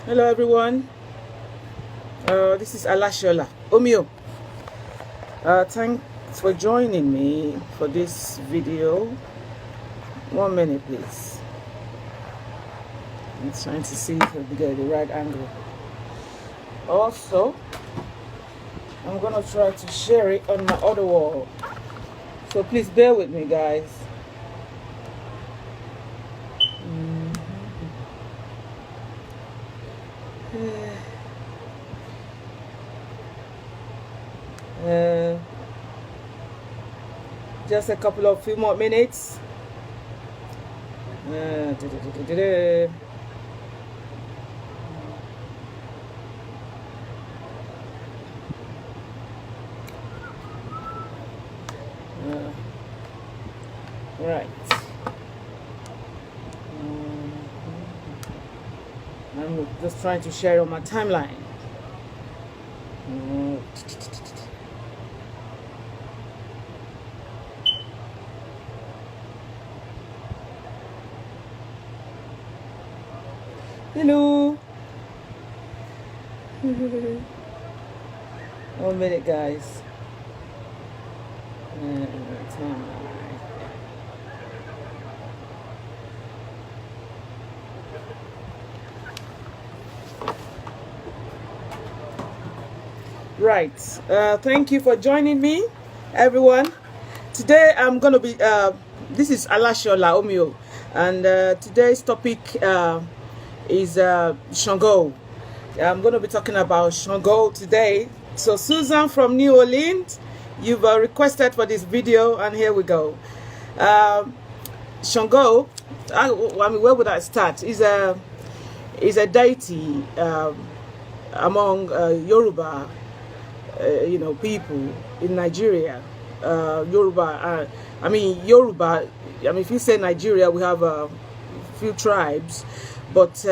Hello everyone, this is Alashola Omio. Thanks for joining me for this video. 1 minute please. I'm trying to see if I can get the right angle. Also, I'm gonna try to share it on my other wall, so please bear with me guys. Just a few more minutes. Right. I'm just trying to share on my timeline. Hello. 1 minute, guys. Right. Thank you for joining me, everyone. Today I'm going to be. This is Alashola Omio, and today's topic is Sango. I'm going to be talking about Sango today. So Susan from New Orleans, you've requested for this video, and here we go. Sango, I mean, where would I start? Is a deity among Yoruba, people in Nigeria. Yoruba. I mean, if you say Nigeria, we have a few tribes. But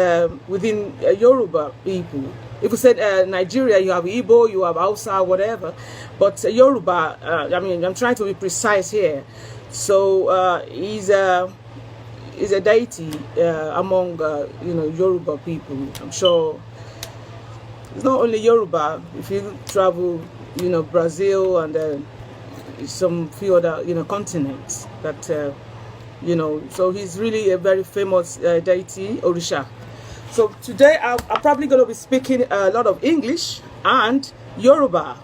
within Yoruba people, if you said Nigeria, you have Igbo, you have Hausa, whatever. But Yoruba, I'm trying to be precise here. So he's a deity among Yoruba people. I'm sure it's not only Yoruba. If you travel, Brazil and some few other continents that. So he's really a very famous deity, Orisha. So today I'm probably going to be speaking a lot of English and Yoruba.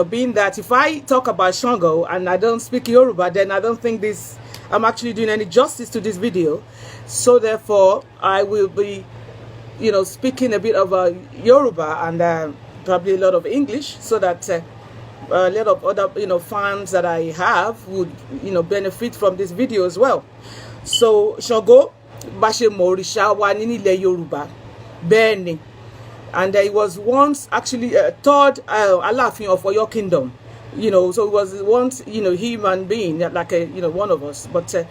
Being that if I talk about Sango and I don't speak Yoruba, then I don't think I'm actually doing any justice to this video. So therefore, I will be, speaking a bit of Yoruba and probably a lot of English, so that a lot of other fans that I have would benefit from this video as well. So Sango bashe Orisha wa nílẹ̀ Yorùbá bẹ́ẹ̀ni, and he was once actually third Aláàfin of Ọ̀yọ́ kingdom. So it was once human being, like one of us, but a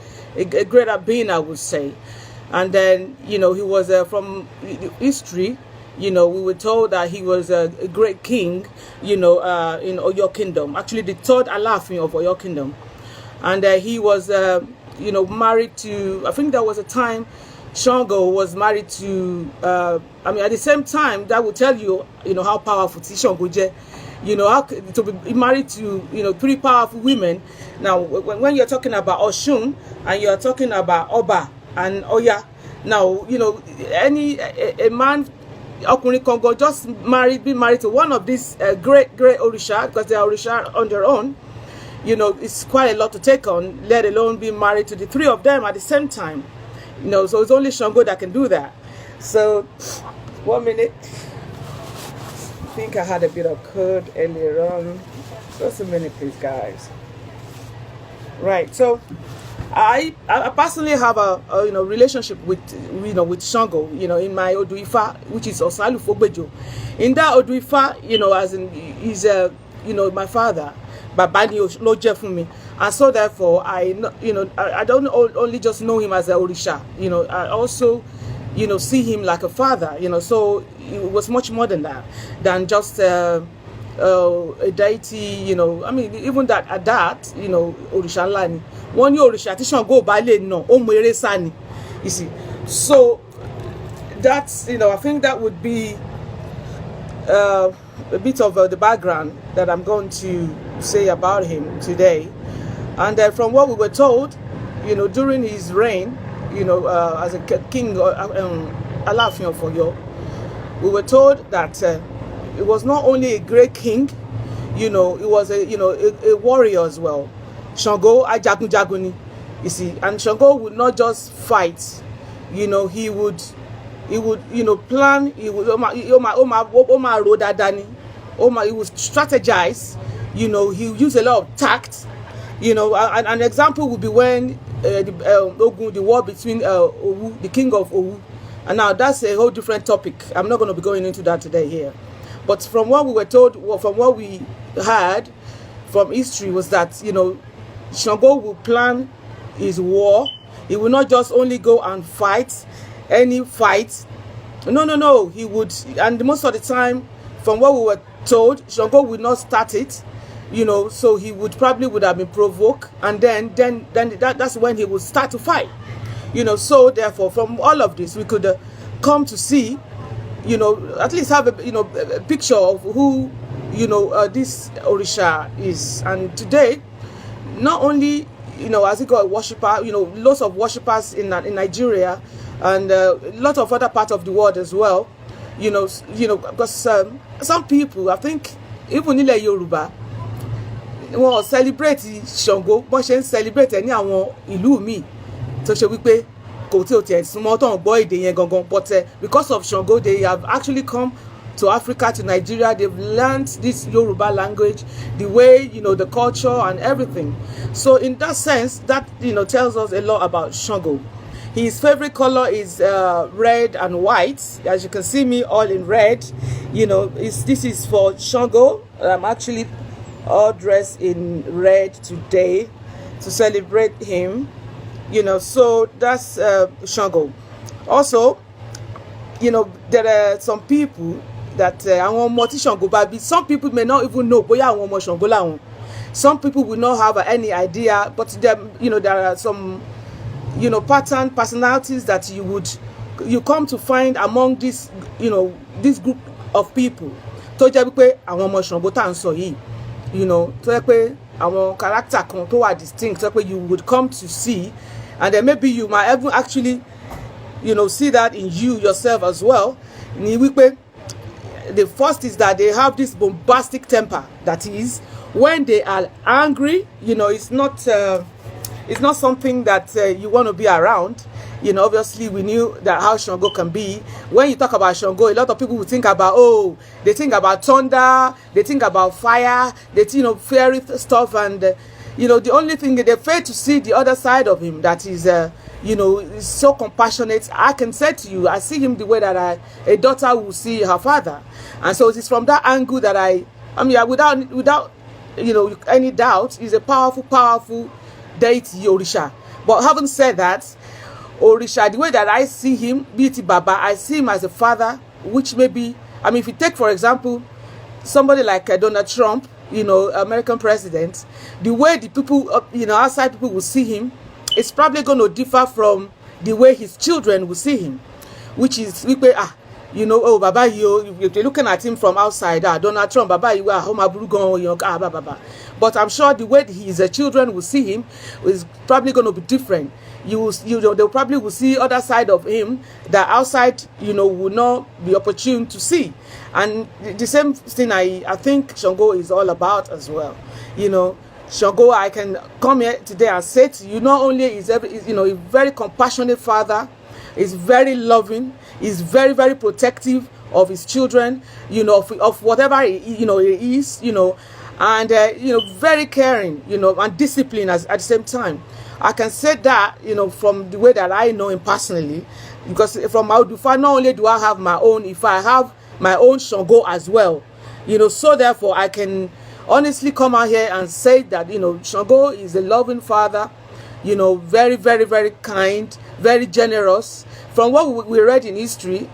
greater being, I would say. And then he was from history. We were told that he was a great king, in Oyo Kingdom. Actually, the third Aláàfin of Oyo Kingdom. And he was, married to, I think there was a time Sango was married to, at the same time, that will tell you, how powerful Sango is. To be married to, 3 powerful women. Now, when you're talking about Oshun, and you're talking about Oba and Oya, now, a man, Okunrin Congo, just be married to one of these great Orisha, because they are Orisha on their own. It's quite a lot to take on, let alone be married to the 3 of them at the same time. So it's only Sango that can do that. So 1 minute. I think I had a bit of code earlier on. Just a minute, please, guys. Right. So I personally have a relationship with Sango, in my Oduifa, which is Osalu Fogbejo. In that Oduifa, as in he's my father, Babani Loje for me, and so therefore I don't only just know him as a Orisha. I also see him like a father. So it was much more than that, than just a deity. Even that at that, Orisha Lani. One Orisha tí Sango ba le na, ó mú eré sá ni. You see, so that's, you know, I think that would be a bit of the background that I'm going to say about him today. And from what we were told, you know, during his reign, you know, as a king, Aláàfin of Ọ̀yọ́, we were told that it was not only a great king, you know, it was a warrior as well. Sango ajagunjagun ni, you see, and Sango would not just fight, you know, he would you know, plan, he would he would strategize, you know, he would use a lot of tact, you know. An example would be when the war between Owu, the king of Owu, and now that's a whole different topic. I'm not going to be going into that today here, but from what we were told, from what we heard from history, was that, you know, Sango will plan his war. He will not just only go and fight any fight. No, he would, and most of the time, from what we were told, Sango would not start it, you know, so he would have been provoked, and then that's when he would start to fight, you know. So therefore, from all of this, we could come to see, you know, at least have a picture of who, you know, this Orisha is. And today, not only, you know, has he got a worshipper, you know, lots of worshippers in Nigeria, and a lot of other parts of the world as well, you know, because some people, I think, even in Yoruba, wọ́n celebrate Sango bọ́n ṣe ń celebrate ní àwọn ìlú míì tó ṣe wípé kò tí ò tiẹ̀ súnmọ́ tó ń gbọ́ èdè yẹn gangan, but because of Sango, they have actually come to Africa, to Nigeria. They've learned this Yoruba language, the way, you know, the culture and everything. So in that sense, that, you know, tells us a lot about Sango. His favorite color is red and white. As you can see me all in red, you know, this is for Sango. I'm actually all dressed in red today to celebrate him, you know. So that's Sango. Also, you know, there are some people that some people may not even know. Some people will not have any idea, but you know, there are some, you know, personalities that you come to find among this, you know, this group of people. You know, our character distinct, you would come to see, and then maybe you might even actually, you know, see that in you yourself as well. The first is that they have this bombastic temper. That is, when they are angry, you know, it's not something that you want to be around. You know, obviously we knew that how Sango can be. When you talk about Sango, a lot of people will think about, they think about thunder, they think about fire, they think, you know, fairy stuff, and you know, the only thing they fail to see the other side of him, that is, you know, is so compassionate. I can say to you, I see him the way that a daughter will see her father, and so it's from that angle that I mean, without you know, any doubt, he's a powerful deity, Orisha. But having said that, Orisha, the way that I see him, Deity Baba, I see him as a father, which maybe, I mean, if you take, for example, somebody like Donald Trump, you know, American president, the way the people, you know, outside people will see him, it's probably going to differ from the way his children will see him, which is, you know, oh, Baba, you're looking at him from outside, Donald Trump, Baba, you are home, Baba. But I'm sure the way his children will see him is probably going to be different. They probably will see other side of him that outside, you know, will not be opportune to see. And the same thing I think Sango is all about as well. You know, Sango, I can come here today and say to you, not only is you know, a very compassionate father, is very loving, is very, very protective of his children, you know, of whatever you know he is, you know, and you know, very caring, you know, and disciplined at the same time. I can say that, you know, from the way that I know him personally, because from Audufa, not only do I have my own, if I have my own Sango as well, you know, so therefore I can honestly come out here and say that, you know, Sango is a loving father, you know, very, very, very kind, very generous. From what we read in history,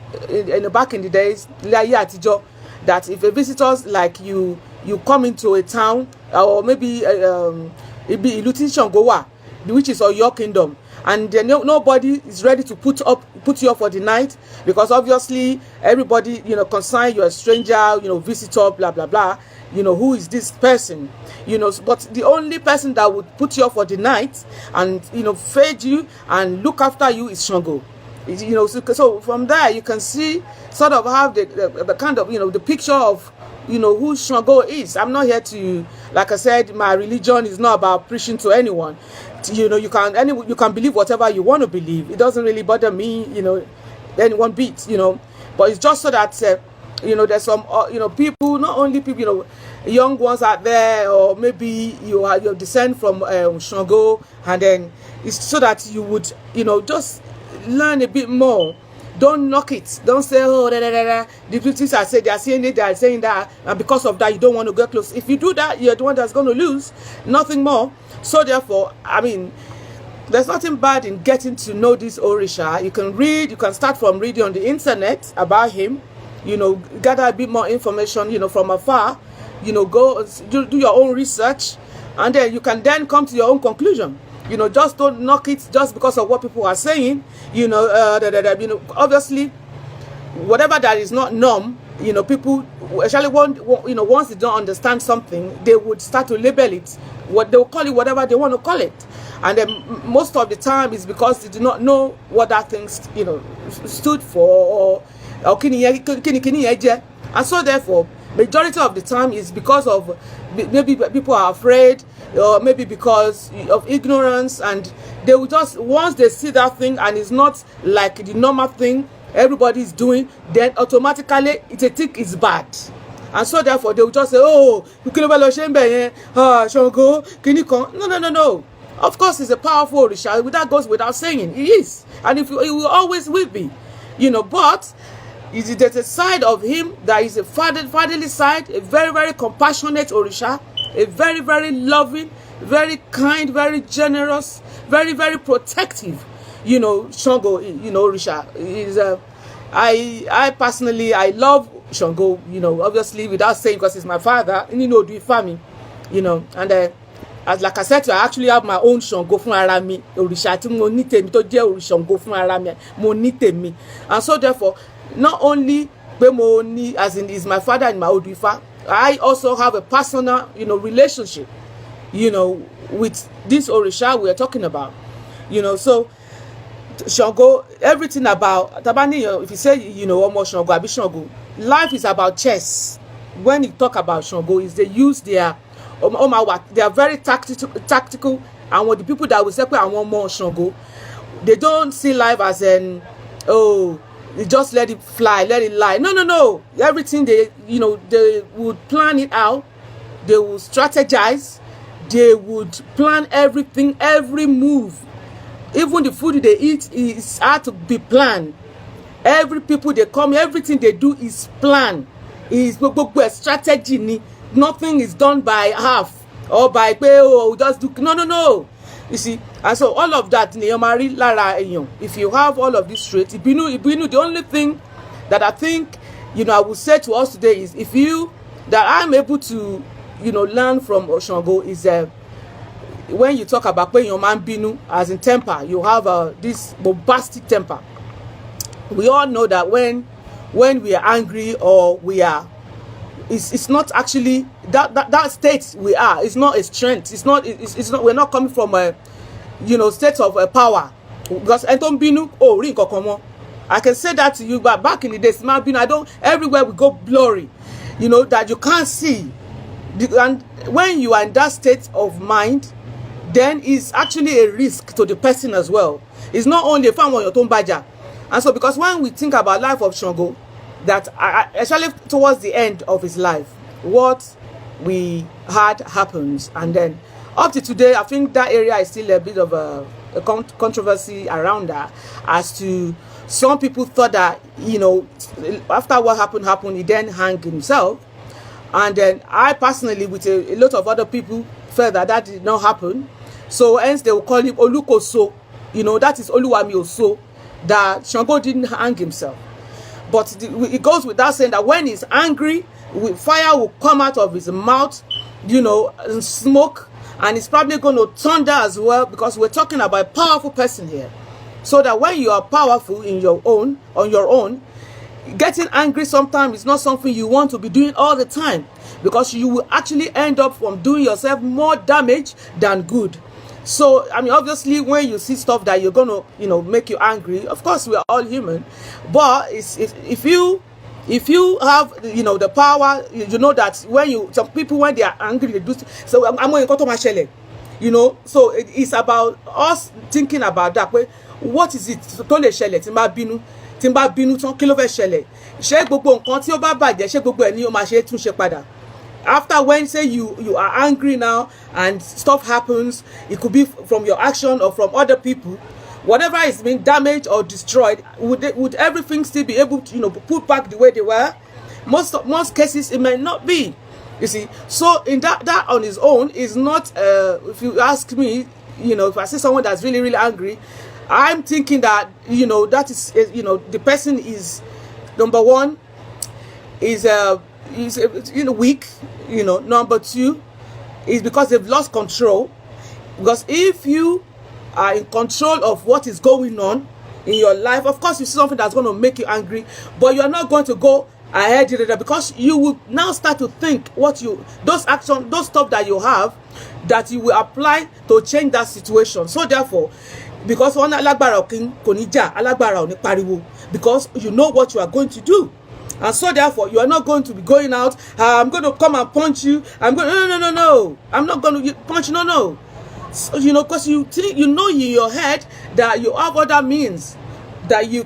back in the days, that if a visitors like you come into a town, or maybe Iluti Sangowa, which is your kingdom, and then nobody is ready to put you up for the night, because obviously everybody, concerned you're a stranger, visitor, blah blah blah, who is this person, but the only person that would put you up for the night and feed you and look after you is Sango. So from there you can see sort of have the kind of the picture of who Sango is. I'm not here to, like I said, my religion is not about preaching to anyone. You can believe whatever you want to believe. It doesn't really bother me, anyone bit, but it's just so that there's some people, not only people, young ones out there, or maybe you descend from Sango, and then it's so that you would just learn a bit more. Don't knock it. Don't say, oh, the British are saying, they are saying it, they are saying that, and because of that you don't want to get close. If you do that, you're the one that's going to lose, nothing more. So therefore, I mean, there's nothing bad in getting to know this Orisha. You can read, you can start from reading on the internet about him, gather a bit more information, from afar, go do your own research, and then you can then come to your own conclusion. Just don't knock it just because of what people are saying. Obviously, whatever that is not norm, people, especially once they don't understand something, they would start to label it. What they will call it, whatever they want to call it, and then most of the time is because they do not know what that thing, stood for, or and so therefore, majority of the time is because of maybe people are afraid, or maybe because of ignorance, and they will just, once they see that thing and it's not like the normal thing everybody's doing, then automatically they think it's bad, and so therefore they will just say, oh, no. Of course, it's a powerful Orisha. That goes without saying. He is, and it will always will be, but there's a side of him that is a fatherly side, a very, very compassionate Orisha, a very, very loving, very kind, very generous, very, very protective, Sango, Orisha is I personally, I love Sango, obviously without saying, because he's my father, do it for me, and as like I said, I actually have my own Sango fún ara mi, Orisha tí mo ní tèmi tó jẹ́ Sango fún ara mi, mo ní tèmi, and so therefore, not only as in is my father and my Odifa, I also have a personal, relationship, with this Orisha we are talking about, so Sango, everything about Tabani, if you say, almost Sango, Abi Sango, life is about chess. When you talk about Sango, is they use their, they are very tactical, and with the people that will say, I want more Sango, they don't see life as an, oh, they just let it fly, let it lie. No. Everything they would plan it out. They would strategize. They would plan everything, every move. Even the food they eat is hard to be planned. Every people they come, everything they do is planned. Is a strategy. Nothing is done by half or by just do. No. You see, and so all of that, if you have all of this trait, the only thing that I think, I would say to us today is, if I'm able to, learn from Sango is when you talk about when your man binu, as in temper, you have this bombastic temper. We all know that when we are angry or we are, it's not actually that state we are. It's not a strength. It's not. We're not coming from a, state of power. Because I don't binu. Oh, ring kokomo. I can say that to you, but back in the days, man binu. I don't. Everywhere we go blurry. That you can't see. And when you are in that state of mind, then it's actually a risk to the person as well. It's not only a fan on your baja. And so, because when we think about life of Sango, that especially towards the end of his life, what we had happens, and then up to today, I think that area is still a bit of a controversy around that, as to some people thought that after what happened, he then hung himself, and then I personally, with a lot of other people, felt that did not happen. So hence they will call him Olukoso, that is Oluwami Oso, that Sango didn't hang himself. But it goes without saying that when he's angry, fire will come out of his mouth, and smoke, and it's probably going to thunder as well, because we're talking about a powerful person here. So that when you are powerful in your own, on your own, getting angry sometimes is not something you want to be doing all the time, because you will actually end up from doing yourself more damage than good. So, I mean, obviously, when you see stuff that you're going to, you know, make you angry, of course, we are all human. But if you have, you know, the power, you know that when you, some people, when they are angry, they do. So, I'm going to my shell, you know. So, it's about us thinking about that. What is it? To le ṣẹlẹ̀ tí n bá bínú tán kí ló fẹ́ ṣẹlẹ̀? Ṣé gbogbo nǹkan tí ó bá bàjẹ́ ṣé gbogbo ẹ̀ ni ó máa ṣe tún ṣe padà? After when say you are angry now and stuff happens, it could be from your action or from other people, whatever is being damaged or destroyed, would everything still be able to, you know, put back the way they were? Most cases it may not be, you see. So in that on its own is not, if you ask me, you know, if I see someone that's really, really angry, I'm thinking that, you know, that is, you know, the person is, number one, is you know, weak, you know. Number two is because they've lost control. Because if you are in control of what is going on in your life, of course you see something that's going to make you angry, but you're not going to go ahead with it, because you will now start to think those actions, those stuff that you have, that you will apply to change that situation. So therefore, because one alágbára kò ní jà, alágbára ò ní pariwo, because you know what you are going to do. And so therefore, you are not going to be going out, I'm going to come and punch you, I'm going, no, I'm not going to punch you, no. So, you know, because you think, you know in your head that you have other means that you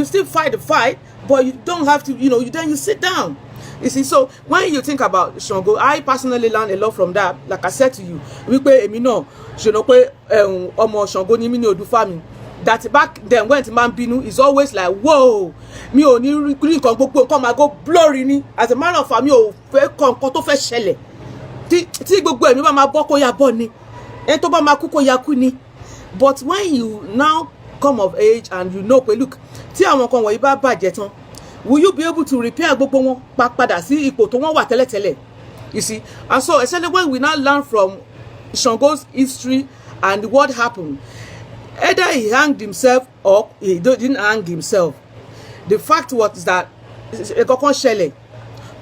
still fight the fight, but you don't have to, you know, then you sit down. You see, so when you think about Sango, I personally learned a lot from that. Like I said to you, wípé èmi náà, you know, pé ọmọ Sango ni mí ní Odùfà mi. That back then when the man bínú is always like, whoa, mi ò ní rí nǹkan gbogbo nǹkan máa go blurry ni. As a matter of fact, mi ò fẹ́ kọ nǹkan tó fẹ́ ṣẹlẹ̀. Tí gbogbo ẹ̀mí bá máa bọ́ kó ya bọ́ ni. Ẹni tó bá máa kú kó ya kú ni. But when you now come of age and you know, pé look, tí àwọn kan wọ̀nyí bá bàjẹ́ tán, will you be able to repair gbogbo wọn padà sí ipò tó wọ́n wà tẹ́lẹ̀tẹ́lẹ̀? You see, and so essentially when we now learn from Sango's history and what happened, either he hanged himself or he didn't hang himself. The fact was that ẹ̀kọ̀kan ṣẹlẹ̀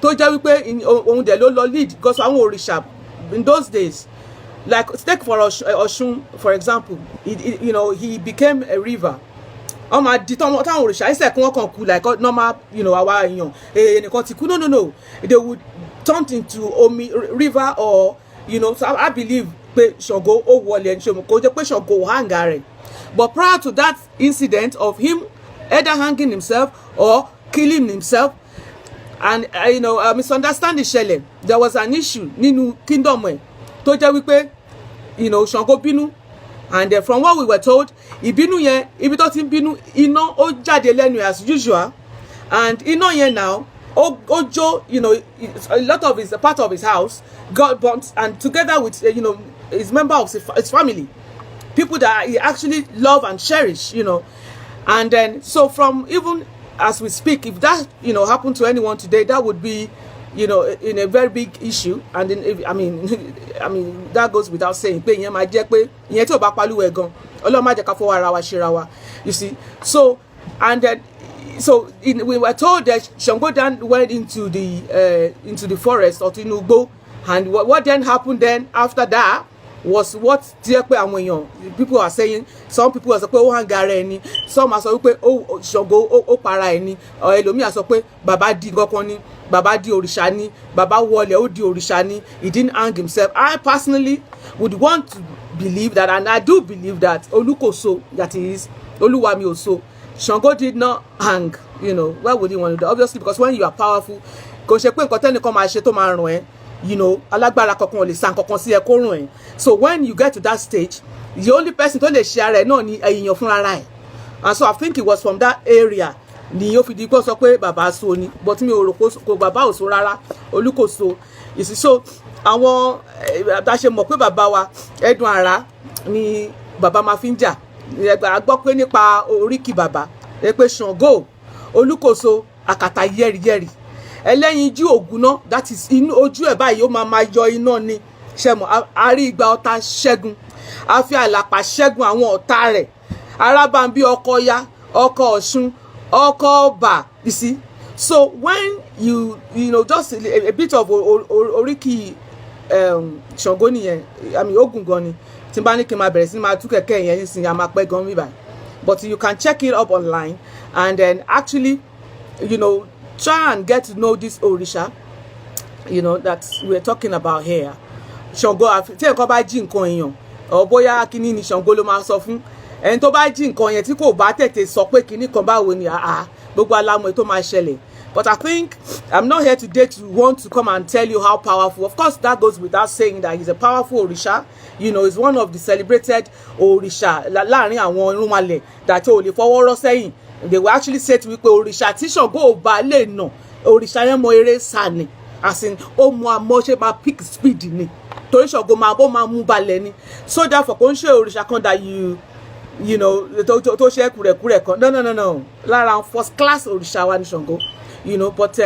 tó jẹ́ wípé òun dẹ̀ ló lọ lead, because àwọn Orisha in those days, like take for Oshun for example, you know, he became a river. Táwọn Orisha ìṣẹ̀ kí wọ́n kàn kú like normal, you know, àwa èèyàn ẹnìkan ti kú, no, they would turn into Omi river, or you know. So I believe pé Sango ó wọlé ẹni ṣe kò jẹ́ pé Sango hang rẹ̀. But prior to that incident of him either hanging himself or killing himself, and you know, misunderstanding ṣẹlẹ̀, there was an issue nínú kingdom ẹ̀ tó jẹ́ wípé, you know, Sango bínú. And from what we were told, ìbínú yẹn, ibi tó ti ń bínú, iná ó jáde lẹ́nu as usual, and iná yẹn now ó jó, you know, a lot of his part of his house got burnt, and together with you know, his member of his family, people that he actually love and cherish, you know. And then so from even as we speak, if that, you know, happened to anyone today, that would be, you know, in a very big issue. And then if, I mean that goes without saying, pé ìyẹn máa jẹ́ pé ìyẹn tí ò bá paluwe gan, Ọlọ́run má jẹ́ ká fọwọ́ ara wa ṣera wa, you see. So and then we were told that Sango then went into the forest or to Inugbo, and what then happened then after that was what people are saying. Some people are saying ó hang ara ẹni, some are saying ó Sango ó para ẹni, or ẹlòmíì are sọ pé bàbá di nǹkan ni, bàbá di òrìṣà ni, bàbá wọlé ó di òrìṣà ni, he didn't hang himself. I personally would want to believe that, and I do believe that Olukoso, that is Oluwami Oso, Sango did not hang. You know, why would he want to do? Obviously, because when you are powerful, kò ṣe pé nǹkan tẹ́nìkan máa ṣe tó máa ràn ẹ́, you know, alágbára kankan ò lè san kankan sí ẹ kó ràn ẹ́. So when you get to that stage, the only person tó lè ṣe ara ẹ̀ náà ni èèyàn fúnra rẹ̀. And so I think it was from that area ni ó fi di pé sọ pé bàbá so ni, but mi ò rò pé bàbá ò so rárá, Olúkòso. You see, so àwọn bá ṣe mọ̀ pé bàbá wa ẹ̀dùn ara ni bàbá máa fi ń jà. A gbọ́ pé nípa oríkì bàbá, pé Sango, Olúkòso, àkàtà yẹ́rìyẹ́rì, ẹlẹ́yinjú ògúnná, that is inú ojú ẹ̀ báyìí ó máa yọ iná ni. ṣẹmọ àrí ìgbà ọ̀tá ṣẹ́gun àfi àlàpà ṣẹ́gun àwọn ọ̀tá rẹ̀ arábàmbí ọkọ ya ọkọ ọ̀ṣun ọkọ ọba, you see. So when you know just a bit of oríkì Ṣàngó nìyẹn, I mean Ògún gan ni tí n bá ní kí n máa bẹ̀rẹ̀ sí máa tú kẹ̀kẹ́ yẹn nísìnyí a máa pẹ́ gan mi báyìí, but you can check it up online and then actually try and get to know this Orisha that we're talking about here. Ṣàngó tí ẹ̀kọ́ bá jí nǹkan èèyàn ọ̀ bóyá kíní ni Ṣàngó ló máa sọ fún ẹni tó bá jí nǹkan yẹn tí kò bá tètè sọ pé kíní kan báwo ni gbogbo alámọ̀ tó máa ṣẹlẹ̀. But I think I'm not here today to want to come and tell you how powerful. Of course, that goes without saying that he's a powerful Orisha. He's one of the celebrated Orisha. Láàrin àwọn irúnmalẹ̀ that ó lè fọwọ́ rọ́ sẹ́yìn. They will actually say to me pé Orisha tí Ṣàngó ò bá lè nà, Orisha yẹn mọ eré sá ni. As in, ó mọ àmọ́ ṣe máa pick speed ni. Torí Ṣàngó máa mú balẹ̀ ni. So therefore, kò ń ṣe Orisha kan that tó ṣe kúrẹ̀kúrẹ̀ kan. No. Lára first class Orisha wa ni Ṣàngó. But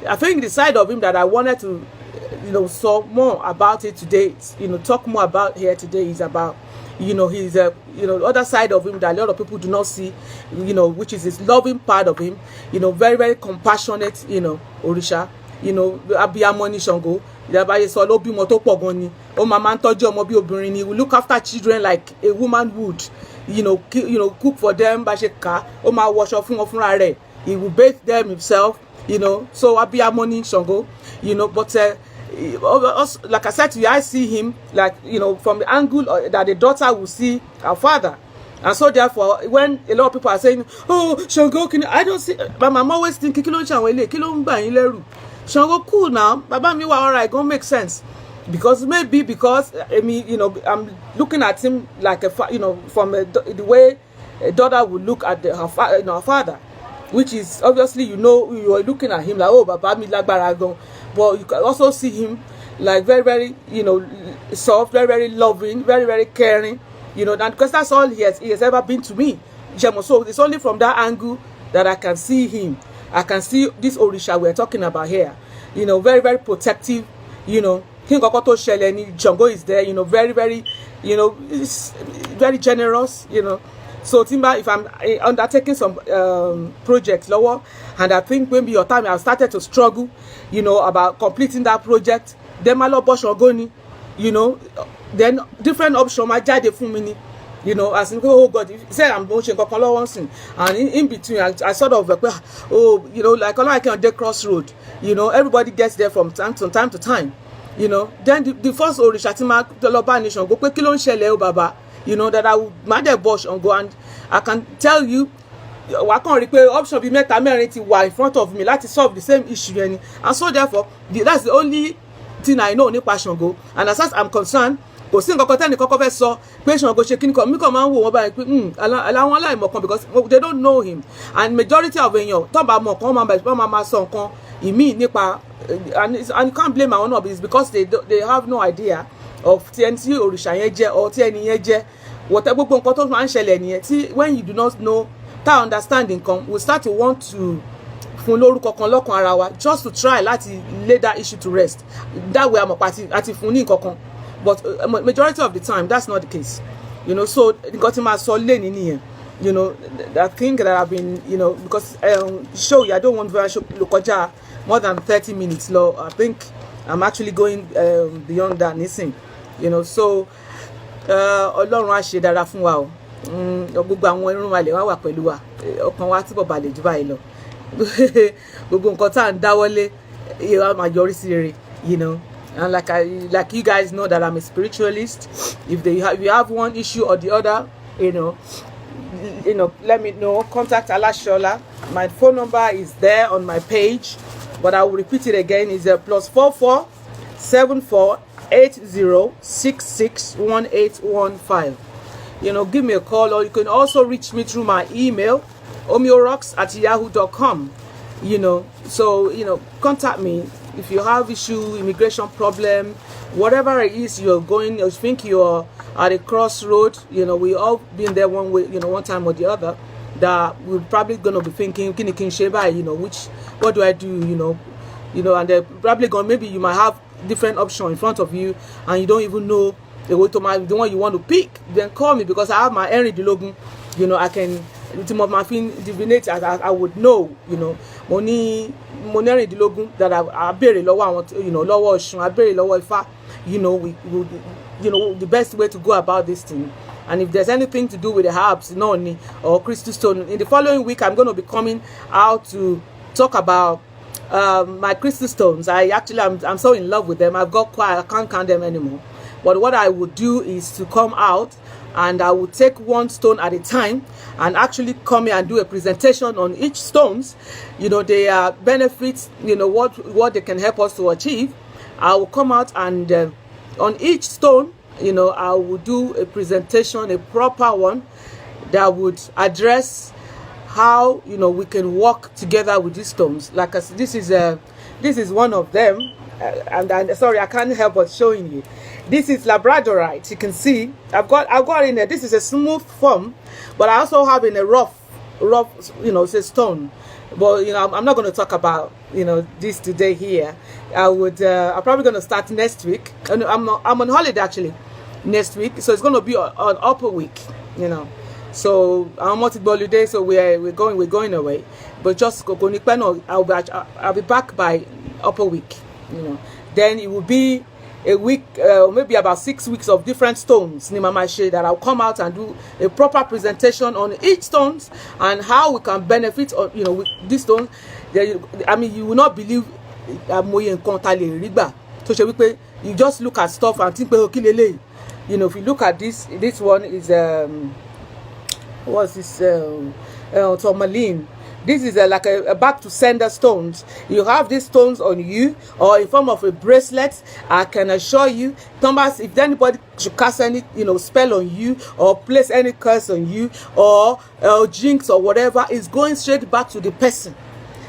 I think the side of him that I wanted to, talk more about it today, talk more about here today is about, his, other side of him that a lot of people do not see, which is his loving part of him, very, very compassionate, Orisha, abiyamọ ni Ṣàngó, ìdàbàyè sọ ló bímọ tó pọ̀ gan ni, ó máa ń tọ́jú ọmọ bí obìnrin ni, will look after children like a woman would, cook for them, bá ṣe kà, ó máa wọṣọ fún wọn fúnra rẹ̀. He will bathe them himself, so abiyamọ ni Ṣàngó, but also, like I said to you, I see him like, from the angle that the daughter will see her father. And so therefore, when a lot of people are saying, oh, Ṣàngó, I don't see, but I'm always thinking, kí ló ń ṣàwọn ilé, kí ló ń gbà yín lẹ́rù? Ṣàngó cool now, baba mi wa alright, gonna make sense. Because I mean, I'm looking at him like from the way a daughter would look at her father. Which is obviously you are looking at him like, oh, baba mi lágbára gan, but you can also see him like very, very soft, very, very loving, very, very caring, and because that's all he has ever been to me. So it's only from that angle that I can see him. I can see this Orisha we're talking about here, very, very protective, King Okoto Sheleni, Ṣàngó is there, very, very, very generous, So Timba, if I'm undertaking some projects lower, and I think maybe your time I've started to struggle, about completing that project, then my lord Ṣàngó ni, then different options might jáde fún mi ni, as in, oh God, if say I'm going to once and in between I sort of like, like I can on the crossroad, everybody gets there from time to time, then the first Orisha tí ma lọ bá ni Ṣàngó pé kí ló ń ṣẹlẹ̀ o bàbá. That I would mother bush and go, and I can tell you, I can't require option be meta merit while in front of me, like to solve the same issue, and so therefore that's the only thing I know nípa Ṣàngó. And as far as I'm concerned, kò sí nǹkan kan tẹ́nì kọ́kọ́ fẹ́ sọ pé Ṣàngó ṣe kíní kan mi kàn máa ń wò wọ́n báyìí pé aláwọn aláìmọ̀kan, because they don't know him, and majority of èèyàn tó bá mọ̀ kan máa sọ nǹkan ìmíì nípa, and you can't blame àwọn náà, it's because they have no idea of tí ẹni tí Orisha yẹn jẹ́ or tí ẹni yẹn jẹ́. Whatever gbogbo nǹkan tó máa ń ṣẹlẹ̀ nìyẹn tí when you do not know that understanding come, we start to want to fún lórúkọ kan lọ́kàn ara wa just to try láti lay that issue to rest. That way àmọ̀ àti fún ní nǹkan kan, but majority of the time that's not the case, so nǹkan tí máa sọ lé ní nìyẹn, I think that I've been, because show I don't want to show kọjá more than 30 minutes long. I think I'm actually going beyond that nisin, so Ọlọ́run á ṣe dára fún wa o, gbogbo àwọn irúnmalẹ̀ wá wà pẹ̀lú wa, ọkàn wa túbọ̀ balẹ̀ jù báyìí lọ, gbogbo nǹkan tá à ń dáwọ́lé á máa yọrí sí rere, and like you guys know that I'm a spiritualist. If you have one issue or the other, let me know. Contact Alashola. My phone number is there on my page, but I will repeat it again. It's +44 74 80661815. Give me a call, or you can also reach me through my email, omiorocks@yahoo.com. So contact me if you have issue, immigration problem, whatever it is you're going, you think you're at a crossroad. We all been there one way, one time or the other, that we're probably gonna be thinking, what do I do, and they're probably gonna, maybe you might have different options in front of you and you don't even know the one you want to pick, then call me, because I have my Henry Dilogun. You know, I can divinate as I would know. You know, money Henry Dilogun that I bury lower, you know, lower Oshun, I bury lower Ifa. You know, we you know, the best way to go about this thing. And if there's anything to do with the herbs, noni or crystal stone, in the following week I'm going to be coming out to talk about my crystal stones. I'm so in love with them. I've got quite, I can't count them anymore. But what I would do is to come out and I would take one stone at a time and actually come here and do a presentation on each stones. You know, their benefits, you know, what they can help us to achieve. I will come out and on each stone, you know, I will do a presentation, a proper one that would address how, you know, we can work together with these stones. Like I said, this is one of them, and sorry, I can't help but showing you. This is labradorite. You can see I've got in there. This is a smooth form, but I also have in a rough, you know, it's a stone. But you know, I'm not going to talk about, you know, this today here. I'm probably going to start next week. I'm on holiday actually next week, so it's going to be on upper week, you know. So I'm on holiday, so we're going away. But just I'll be back by upper week, you know. Then it will be a week, maybe about 6 weeks of different stones that I'll come out and do a proper presentation on each stones and how we can benefit, you know, with these stones. I mean, you will not believe you just look at stuff and think, you know, if you look at this one is what's this tourmaline. This is like a back to sender stones. You have these stones on you or in form of a bracelet. I can assure you, Thomas, if anybody should cast any, you know, spell on you or place any curse on you or jinx or whatever, is going straight back to the person.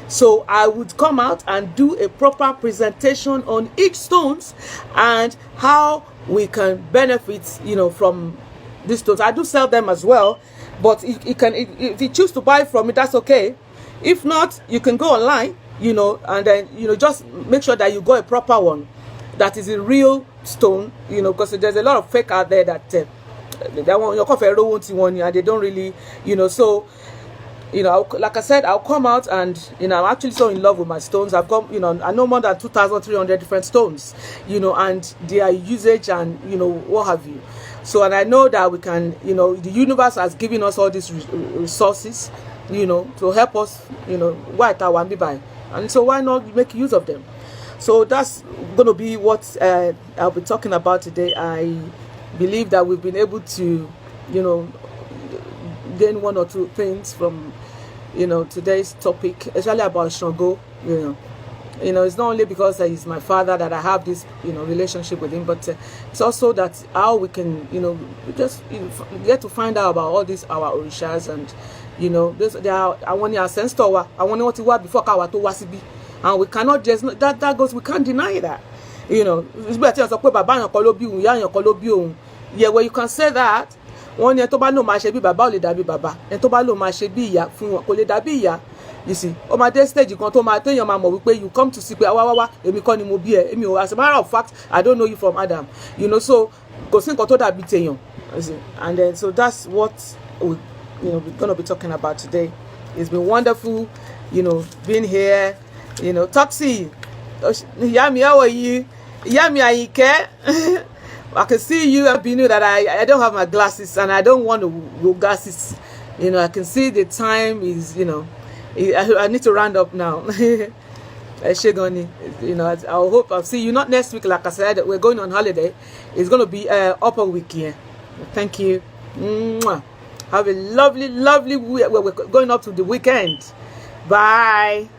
So I would come out and do a proper presentation on each stones and how we can benefit, you know, from these stones. I do sell them as well. But if you choose to buy from me, that's okay. If not, you can go online, you know, and then, you know, just make sure that you got a proper one that is a real stone, you know, because there's a lot of fake out there that want your coffee and they don't really, you know. So, you know, like I said, I'll come out and, you know, I'm actually so in love with my stones. I've got, you know, I know more than 2,300 different stones, you know, and their usage and, you know, what have you. So, and I know that we can, you know, the universe has given us all these resources, you know, to help us, you know, and so why not make use of them? So that's going to be what I'll be talking about today. I believe that we've been able to, you know, gain one or two things from, you know, today's topic, especially about Sango. You know, it's not only because he's my father that I have this, you know, relationship with him, but it's also that how we can, you know, just, you know, get to find out about all these our Orishas, and, you know, there are I want your sense to I want what to work before our to wasibi, and we cannot just that goes, we can't deny that, you know. It's better to yeah, well, you can say that. One year to ba no ma se bi baba o le dabi baba, en to ba lo ma se bi iya fun won ko le dabi iya. You see, o ma dey stage kan to ma teyan ma mo wípé you come to see pe wa èmi kọ́ ni mo bí ẹ, èmi o, as a matter of fact I don't know you from Adam, you know. So kò sí nǹkan tó dàbí teyan, you see. And then so that's what we, you know, we're going to be talking about today. It's been wonderful, you know, being here, you know. Toxie, Yami, how are you? Yami, I care. I can see you. I've been that I don't have my glasses and I don't want to go glasses. You know, I can see the time is, you know, I need to round up now. You know, I hope I'll see you not next week. Like I said, we're going on holiday. It's going to be upper week here. Thank you. Mwah. Have a lovely week. We're going up to the weekend. Bye.